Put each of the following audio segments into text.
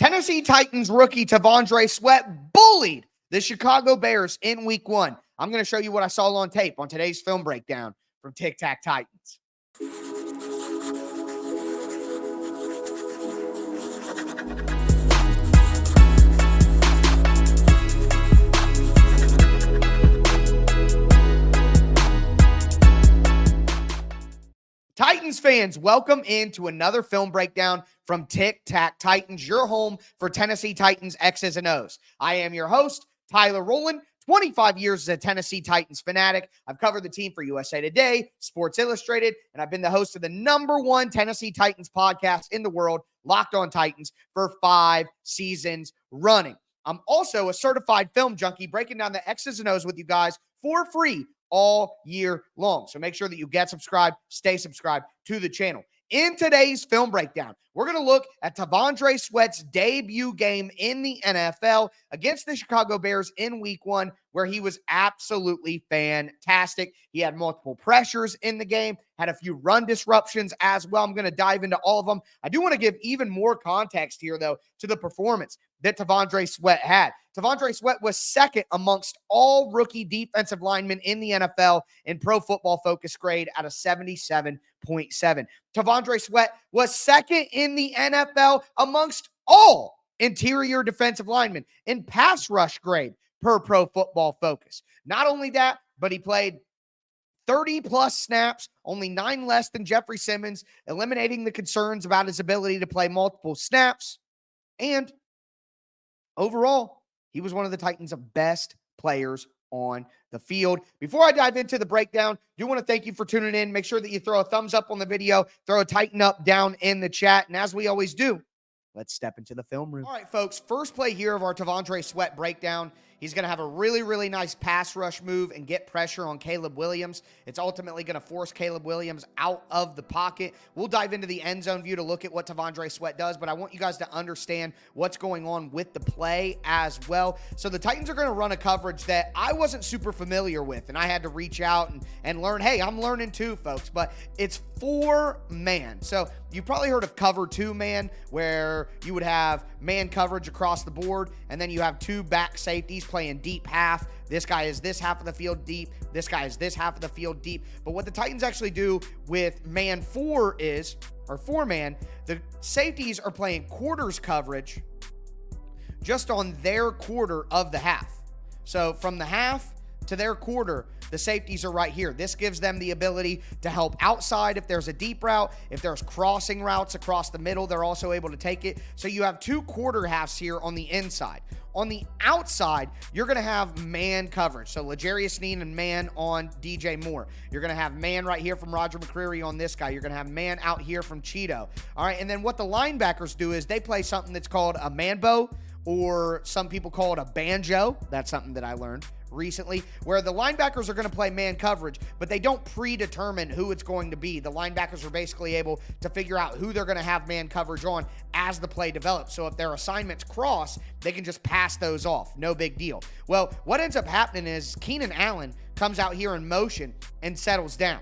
Tennessee Titans rookie T'Vondre Sweat bullied the Chicago Bears in week 1. I'm going to show you what I saw on tape on today's film breakdown from Tic Tac Titans. Titans fans, welcome into another film breakdown from Tic Tac Titans, your home for Tennessee Titans X's and O's. I am your host, Tyler Rowland, 25 years as a Tennessee Titans fanatic. I've covered the team for USA Today, Sports Illustrated, and I've been the host of the #1 Tennessee Titans podcast in the world, Locked on Titans, for 5 seasons running. I'm also a certified film junkie, breaking down the X's and O's with you guys for free all year long. So make sure that you get subscribed, stay subscribed to the channel. In today's film breakdown, we're going to look at T'Vondre Sweat's debut game in the NFL against the Chicago Bears in week 1, where he was absolutely fantastic. He had multiple pressures in the game, had a few run disruptions as well. I'm going to dive into all of them. I do want to give even more context here, though, to the performance that T'Vondre Sweat had. T'Vondre Sweat was second amongst all rookie defensive linemen in the NFL in Pro Football Focus grade at a 77.7. T'Vondre Sweat was second in the NFL amongst all interior defensive linemen in pass rush grade per Pro Football Focus. Not only that, but he played 30-plus snaps, only 9 less than Jeffrey Simmons, eliminating the concerns about his ability to play multiple snaps. And overall, he was one of the Titans' best players on the field. Before I dive into the breakdown, I do want to thank you for tuning in. Make sure that you throw a thumbs up on the video, throw a Titan up down in the chat, and as we always do, let's step into the film room. All right, folks, first play here of our T'Vondre Sweat breakdown. He's going to have a really, really nice pass rush move and get pressure on Caleb Williams. It's ultimately going to force Caleb Williams out of the pocket. We'll dive into the end zone view to look at what T'Vondre Sweat does, but I want you guys to understand what's going on with the play as well. So the Titans are going to run a coverage that I wasn't super familiar with, and I had to reach out and learn. Hey, I'm learning too, folks, but it's 4-man. So you've probably heard of cover 2-man, where you would have man coverage across the board, and then you have 2 back safeties playing deep half. This guy is this half of the field deep. This guy is this half of the field deep. But what the Titans actually do with man 4 is, or 4-man, the safeties are playing quarters coverage just on their quarter of the half. So from the half to their quarter, the safeties are right here. This gives them the ability to help outside if there's a deep route. If there's crossing routes across the middle, they're also able to take it. So you have 2 quarter halves here on the inside. On the outside, you're going to have man coverage. So L'Jarius Sneed and man on DJ Moore. You're going to have man right here from Roger McCreary on this guy. You're going to have man out here from Cheeto. All right, and then what the linebackers do is they play something that's called a manbo, or some people call it a banjo. That's something that I learned recently, where the linebackers are going to play man coverage, but they don't predetermine who it's going to be. The linebackers are basically able to figure out who they're going to have man coverage on as the play develops. So if their assignments cross, they can just pass those off. No big deal. Well, what ends up happening is Keenan Allen comes out here in motion and settles down.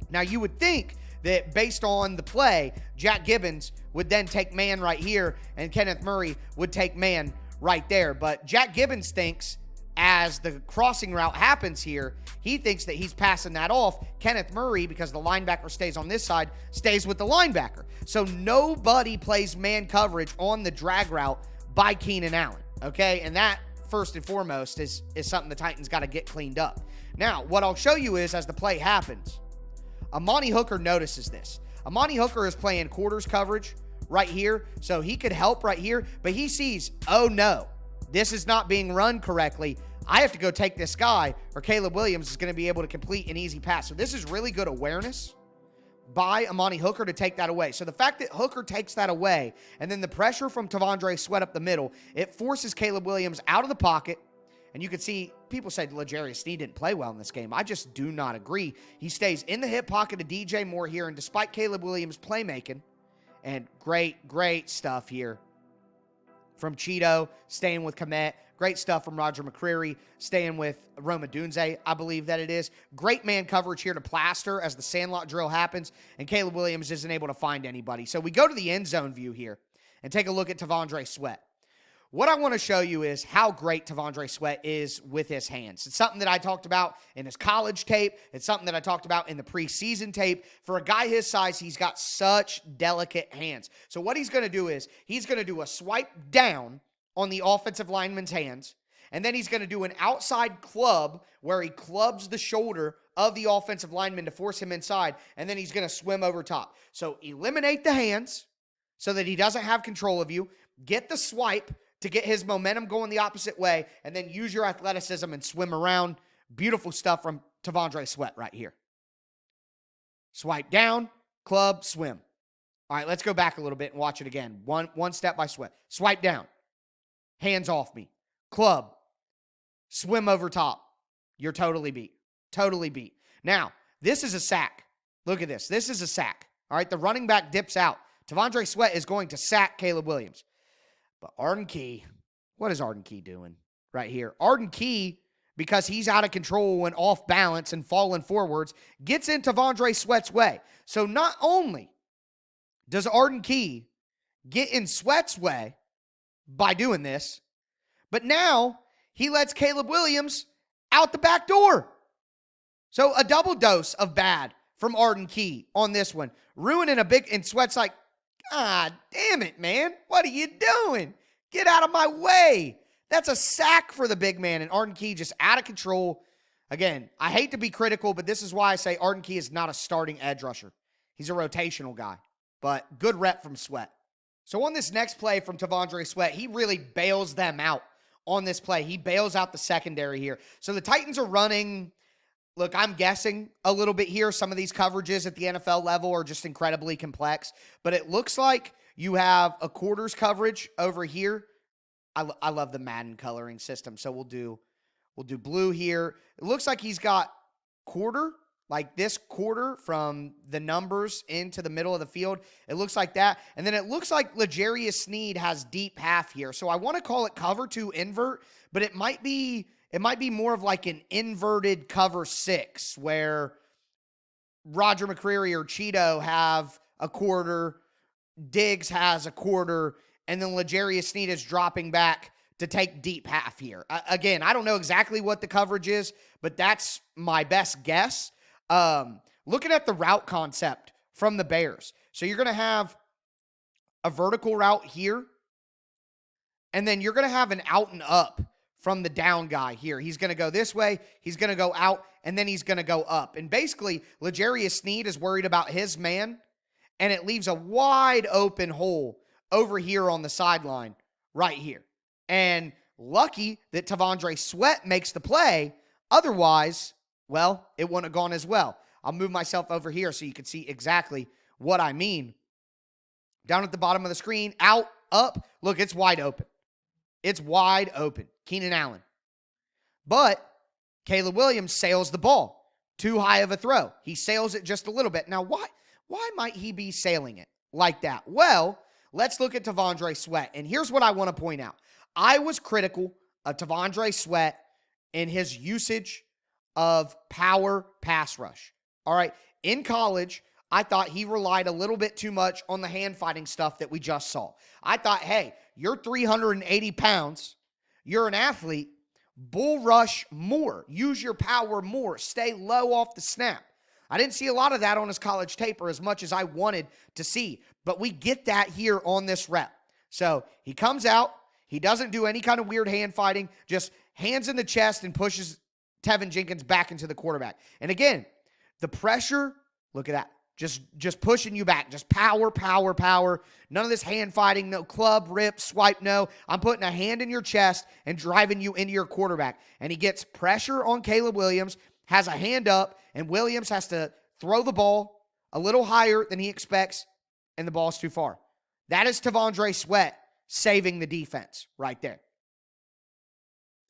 Now, you would think that based on the play, Jack Gibbons would then take man right here, and Kenneth Murray would take man right there. But Jack Gibbons thinks, as the crossing route happens here, he thinks that he's passing that off. Kenneth Murray, because the linebacker stays on this side, stays with the linebacker. So nobody plays man coverage on the drag route by Keenan Allen, okay? And that, first and foremost, is something the Titans got to get cleaned up. Now, what I'll show you is, as the play happens, Amani Hooker notices this. Amani Hooker is playing quarters coverage right here, so he could help right here, but he sees, oh no, this is not being run correctly. I have to go take this guy, or Caleb Williams is going to be able to complete an easy pass. So this is really good awareness by Amani Hooker to take that away. So the fact that Hooker takes that away, and then the pressure from T'Vondre Sweat up the middle, it forces Caleb Williams out of the pocket. And you can see people said L'Jarius Sneed didn't play well in this game. I just do not agree. He stays in the hip pocket of DJ Moore here, and despite Caleb Williams' playmaking, and great stuff here from Cheeto, staying with Komet. Great stuff from Roger McCreary, staying with Roma Dunze, I believe that it is. Great man coverage here to Plaster as the sandlot drill happens, and Caleb Williams isn't able to find anybody. So we go to the end zone view here. and take a look at T'Vondre Sweat. What I want to show you is how great T'Vondre Sweat is with his hands. It's something that I talked about in his college tape. It's something that I talked about in the preseason tape. For a guy his size, he's got such delicate hands. So what he's going to do is he's going to do a swipe down on the offensive lineman's hands, and then he's going to do an outside club where he clubs the shoulder of the offensive lineman to force him inside, and then he's going to swim over top. So eliminate the hands so that he doesn't have control of you. Get the swipe to get his momentum going the opposite way, and then use your athleticism and swim around. Beautiful stuff from T'Vondre Sweat right here. Swipe down, club, swim. All right, let's go back a little bit and watch it again. One step by Sweat. Swipe down. Hands off me. Club. Swim over top. You're totally beat. Totally beat. Now, this is a sack. Look at this. This is a sack. All right, the running back dips out. T'Vondre Sweat is going to sack Caleb Williams. But Arden Key, what is Arden Key doing right here? Arden Key, because he's out of control and off balance and falling forwards, gets in T'Vondre Sweat's way. So not only does Arden Key get in Sweat's way by doing this, but now he lets Caleb Williams out the back door. So a double dose of bad from Arden Key on this one. Ruining a big, and Sweat's like, God damn it, man. What are you doing? Get out of my way. That's a sack for the big man. And Arden Key just out of control. Again, I hate to be critical, but this is why I say Arden Key is not a starting edge rusher. He's a rotational guy. But good rep from Sweat. So on this next play from T'Vondre Sweat, he really bails them out on this play. He bails out the secondary here. So the Titans are running. Look, I'm guessing a little bit here. Some of these coverages at the NFL level are just incredibly complex. But it looks like you have a quarters coverage over here. I love the Madden coloring system. So we'll do blue here. It looks like he's got quarter, like this quarter from the numbers into the middle of the field. It looks like that. And then it looks like L'Jarius Sneed has deep half here. So I want to call it cover 2 invert, but it might be more of like an inverted cover 6 where Roger McCreary or Cheeto have a quarter, Diggs has a quarter, and then L'Jarius Sneed is dropping back to take deep half here. Again, I don't know exactly what the coverage is, but that's my best guess. Looking at the route concept from the Bears. So you're going to have a vertical route here, and then you're going to have an out and up from the down guy here. He's going to go this way, he's going to go out, and then he's going to go up. And basically, L'Jarius Sneed is worried about his man, and it leaves a wide open hole over here on the sideline right here. And lucky that T'Vondre Sweat makes the play. Otherwise, well, it wouldn't have gone as well. I'll move myself over here so you can see exactly what I mean. Down at the bottom of the screen, out, up. Look, it's wide open. It's wide open. Keenan Allen. But Caleb Williams sails the ball. Too high of a throw. He sails it just a little bit. Now, why might he be sailing it like that? Well, let's look at T'Vondre Sweat. And here's what I want to point out. I was critical of T'Vondre Sweat in his usage of power pass rush. All right. In college, I thought he relied a little bit too much on the hand fighting stuff that we just saw. I thought, hey, you're 380 pounds. You're an athlete. Bull rush more. Use your power more. Stay low off the snap. I didn't see a lot of that on his college tape or as much as I wanted to see. But we get that here on this rep. So he comes out. He doesn't do any kind of weird hand fighting. Just hands in the chest and pushes Tevin Jenkins back into the quarterback. And again, the pressure, look at that. Just pushing you back. Just power, power, power. None of this hand fighting. No club, rip, swipe, no. I'm putting a hand in your chest and driving you into your quarterback. And he gets pressure on Caleb Williams, has a hand up, and Williams has to throw the ball a little higher than he expects, and the ball's too far. That is T'Vondre Sweat saving the defense right there.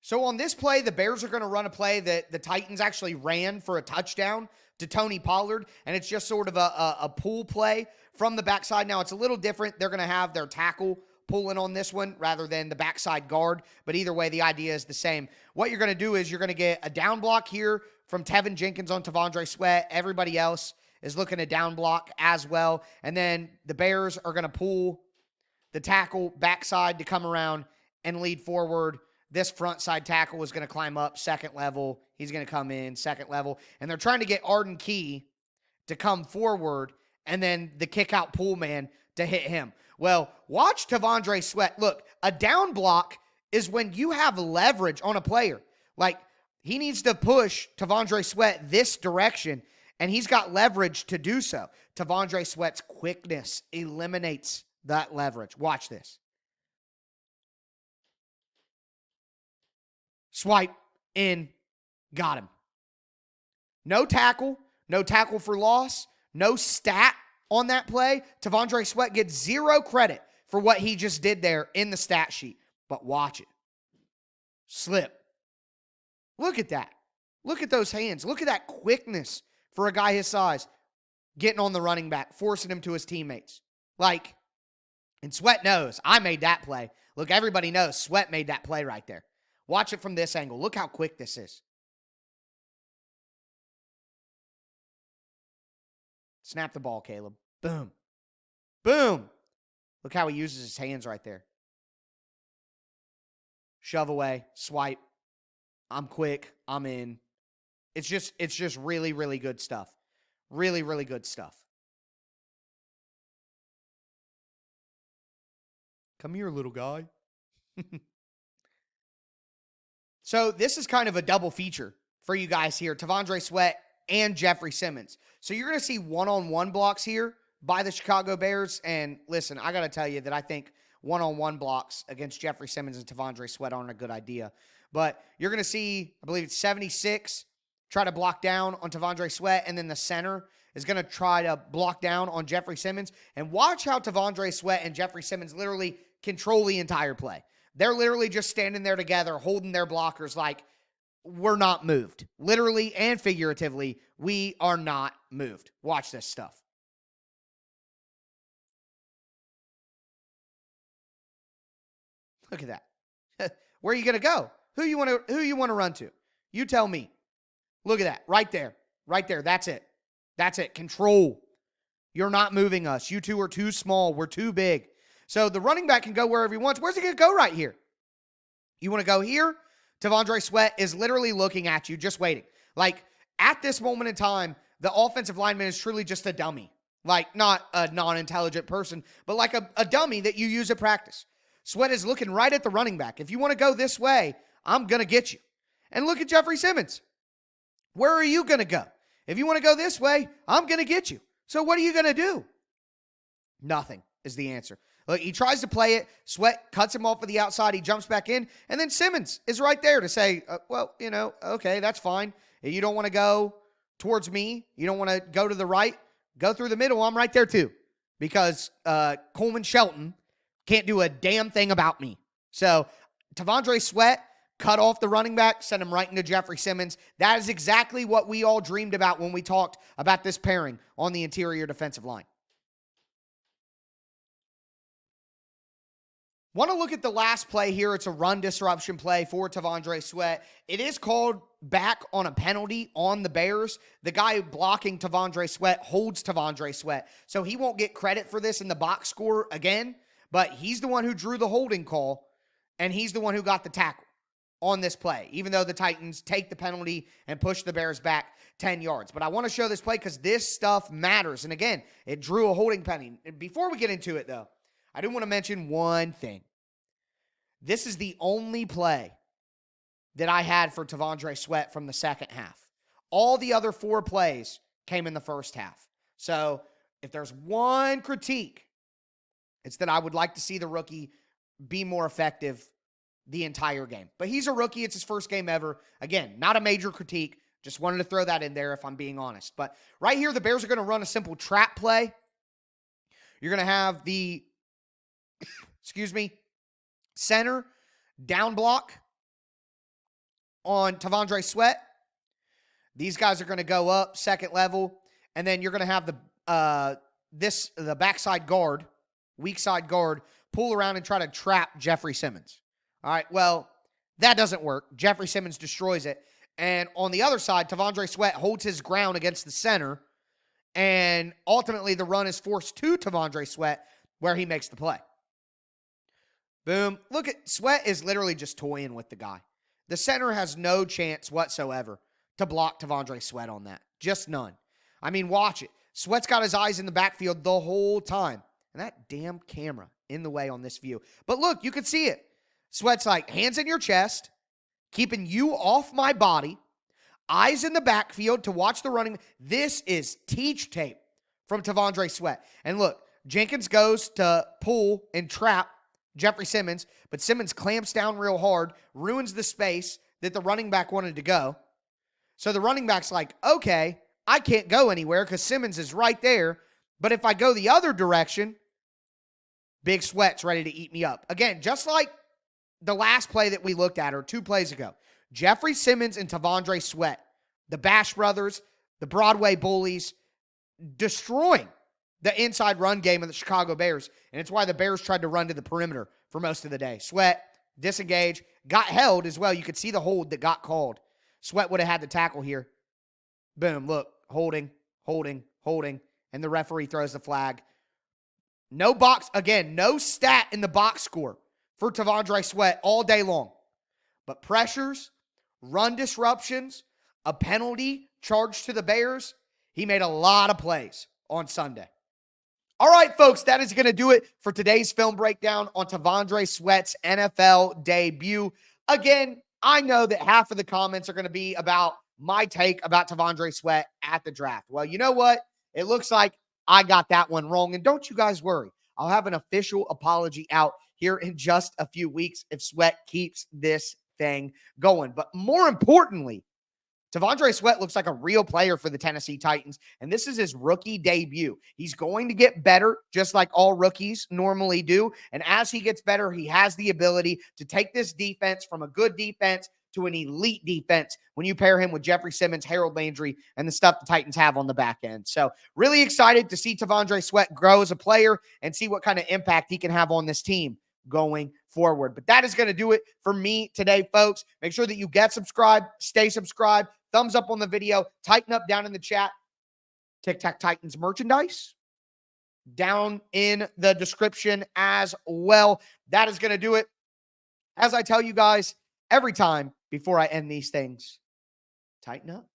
So on this play, the Bears are going to run a play that the Titans actually ran for a touchdown to Tony Pollard, and it's just sort of a pull play from the backside. Now, it's a little different. They're going to have their tackle pulling on this one rather than the backside guard, but either way, the idea is the same. What you're going to do is you're going to get a down block here from Tevin Jenkins on T'Vondre Sweat. Everybody else is looking to down block as well, and then the Bears are going to pull the tackle backside to come around and lead forward. This front side tackle is going to climb up second level. He's going to come in second level. And they're trying to get Arden Key to come forward and then the kick out pull man to hit him. Well, watch T'Vondre Sweat. Look, a down block is when you have leverage on a player. Like, he needs to push T'Vondre Sweat this direction, and he's got leverage to do so. T'Vondre Sweat's quickness eliminates that leverage. Watch this. Swipe in, got him. No tackle for loss, no stat on that play. T'Vondre Sweat gets zero credit for what he just did there in the stat sheet. But watch it. Slip. Look at that. Look at those hands. Look at that quickness for a guy his size. Getting on the running back, forcing him to his teammates. Like, and Sweat knows, I made that play. Look, everybody knows Sweat made that play right there. Watch it from this angle. Look how quick this is. Snap the ball, Caleb. Boom. Boom. Look how he uses his hands right there. Shove away, swipe. I'm quick. I'm in. It's just really, really good stuff. Really, really good stuff. Come here, little guy. So this is kind of a double feature for you guys here. T'Vondre Sweat and Jeffrey Simmons. So you're going to see one-on-one blocks here by the Chicago Bears. And listen, I got to tell you that I think one-on-one blocks against Jeffrey Simmons and T'Vondre Sweat aren't a good idea. But you're going to see, I believe it's 76, try to block down on T'Vondre Sweat, and then the center is going to try to block down on Jeffrey Simmons. And watch how T'Vondre Sweat and Jeffrey Simmons literally control the entire play. They're literally just standing there together, holding their blockers like, we're not moved. Literally and figuratively, we are not moved. Watch this stuff. Look at that. Where are you going to go? Who you want to run to? You tell me. Look at that. Right there. Right there. That's it. That's it. Control. You're not moving us. You two are too small. We're too big. So the running back can go wherever he wants. Where's he going to go right here? You want to go here? T'Vondre Sweat is literally looking at you, just waiting. Like, at this moment in time, the offensive lineman is truly just a dummy. Like, not a non-intelligent person, but like a dummy that you use at practice. Sweat is looking right at the running back. If you want to go this way, I'm going to get you. And look at Jeffrey Simmons. Where are you going to go? If you want to go this way, I'm going to get you. So what are you going to do? Nothing is the answer. Look, he tries to play it. Sweat cuts him off of the outside. He jumps back in. And then Simmons is right there to say, well, okay, that's fine. If you don't want to go towards me, you don't want to go to the right, go through the middle. I'm right there too. Because Coleman Shelton can't do a damn thing about me. So T'Vondre Sweat cut off the running back, sent him right into Jeffrey Simmons. That is exactly what we all dreamed about when we talked about this pairing on the interior defensive line. Want to look at the last play here. It's a run disruption play for T'Vondre Sweat. It is called back on a penalty on the Bears. The guy blocking T'Vondre Sweat holds T'Vondre Sweat. So he won't get credit for this in the box score again, but he's the one who drew the holding call, and he's the one who got the tackle on this play, even though the Titans take the penalty and push the Bears back 10 yards. But I want to show this play because this stuff matters. And again, it drew a holding penalty. Before we get into it, though, I do want to mention one thing. This is the only play that I had for T'Vondre Sweat from the second half. All the other 4 plays came in the first half. So if there's one critique, it's that I would like to see the rookie be more effective the entire game. But he's a rookie. It's his first game ever. Again, not a major critique. Just wanted to throw that in there if I'm being honest. But right here, the Bears are going to run a simple trap play. You're going to have the center down block on T'Vondre Sweat. These guys are going to go up second level, and then you're going to have the backside guard, weak side guard, pull around and try to trap Jeffrey Simmons. All right, well, that doesn't work. Jeffrey Simmons destroys it. And on the other side, T'Vondre Sweat holds his ground against the center, and ultimately the run is forced to T'Vondre Sweat where he makes the play. Boom. Look at Sweat is literally just toying with the guy. The center has no chance whatsoever to block T'Vondre Sweat on that. Just none. I mean, watch it. Sweat's got his eyes in the backfield the whole time. And that damn camera in the way on this view. But look, you can see it. Sweat's like, hands in your chest, keeping you off my body, eyes in the backfield to watch the running. This is teach tape from T'Vondre Sweat. And look, Jenkins goes to pull and trap Jeffrey Simmons, but Simmons clamps down real hard, ruins the space that the running back wanted to go. So the running back's like, okay, I can't go anywhere because Simmons is right there. But if I go the other direction, Big Sweat's ready to eat me up. Again, just like the last play that we looked at, or 2 plays ago, Jeffrey Simmons and T'Vondre Sweat, the Bash brothers, the Broadway bullies, destroying the inside run game of the Chicago Bears. And it's why the Bears tried to run to the perimeter for most of the day. Sweat, disengaged, got held as well. You could see the hold that got called. Sweat would have had the tackle here. Boom, look, holding, and the referee throws the flag. No box, again, no stat in the box score for T'Vondre Sweat all day long. But pressures, run disruptions, a penalty charged to the Bears, he made a lot of plays on Sunday. All right, folks, that is going to do it for today's film breakdown on T'Vondre Sweat's NFL debut. Again, I know that half of the comments are going to be about my take about T'Vondre Sweat at the draft. Well, you know what? It looks like I got that one wrong. And don't you guys worry. I'll have an official apology out here in just a few weeks if Sweat keeps this thing going. But more importantly, T'Vondre Sweat looks like a real player for the Tennessee Titans, and this is his rookie debut. He's going to get better, just like all rookies normally do, and as he gets better, he has the ability to take this defense from a good defense to an elite defense when you pair him with Jeffrey Simmons, Harold Landry, and the stuff the Titans have on the back end. So really excited to see T'Vondre Sweat grow as a player and see what kind of impact he can have on this team going forward. But that is going to do it for me today, folks. Make sure that you get subscribed, stay subscribed, thumbs up on the video, tighten up down in the chat. Tic Tac Titans merchandise down in the description as well. That is going to do it. As I tell you guys every time before I end these things, tighten up.